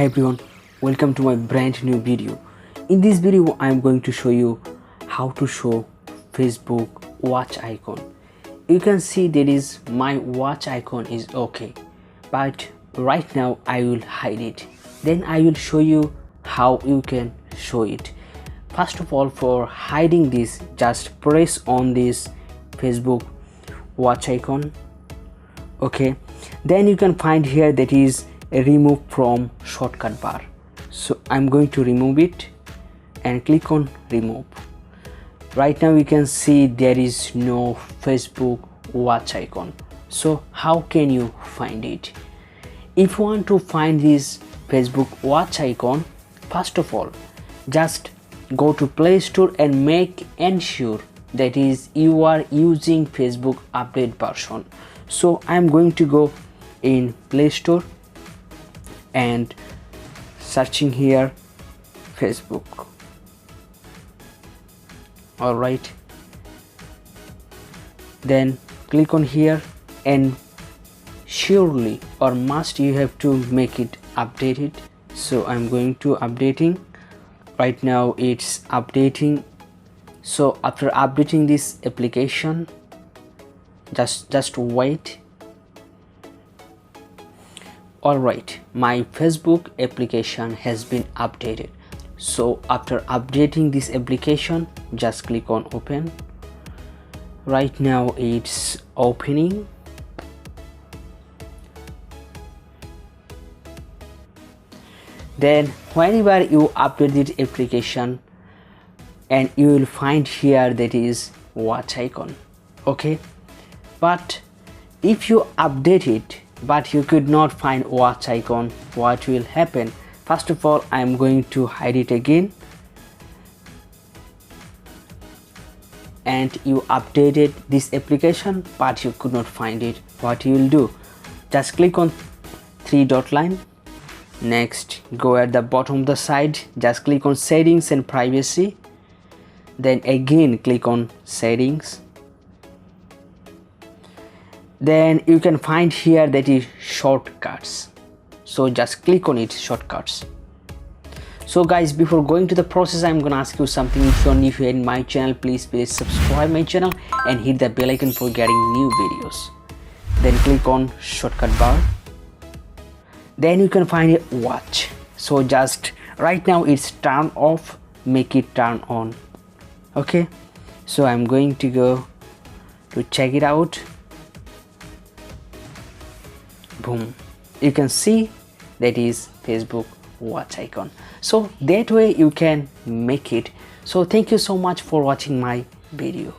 Hi everyone, welcome to my brand new video. In this video I am going to show you how to show Facebook watch icon. You can see there is my watch icon is okay, but right now I will hide it. Then I will show you how you can show it. First of all, for hiding this, just press on this Facebook watch icon. Okay, then you can find here that is remove from shortcut bar. So I'm going to remove it and click on remove. Right now you can see there is no Facebook watch icon. So how can you find it? If you want to find this Facebook watch icon, first of all, just go to Play Store and make ensure that is you are using Facebook update version. So I'm going to go in Play Store and searching here Facebook. All right, then click on here and surely or must you have to make it updated. So I'm going to updating. Right now it's updating. So after updating this application, just wait. Alright, my Facebook application has been updated. So after updating this application, just click on open. Right now it's opening. Then whenever you update this application, and you will find here that is watch icon. Okay, but if you update it but you could not find watch icon, what will happen? First of all, I am going to hide it again, and you updated this application but you could not find it. What you will do, just click on three dot line. Next, go at the bottom of the side, just click on settings and privacy. Then again click on settings. Then you can find here that is shortcuts. So just click on it, shortcuts. So guys, before going to the process, I'm gonna ask you something. If you're new here in my channel, please subscribe my channel and hit the bell icon for getting new videos. Then click on shortcut bar. Then you can find it watch. So just right now it's turn off, make it turn on. Okay, so I'm going to go to check it out. Boom, you can see that is Facebook watch icon. So that way you can make it. So thank you so much for watching my video.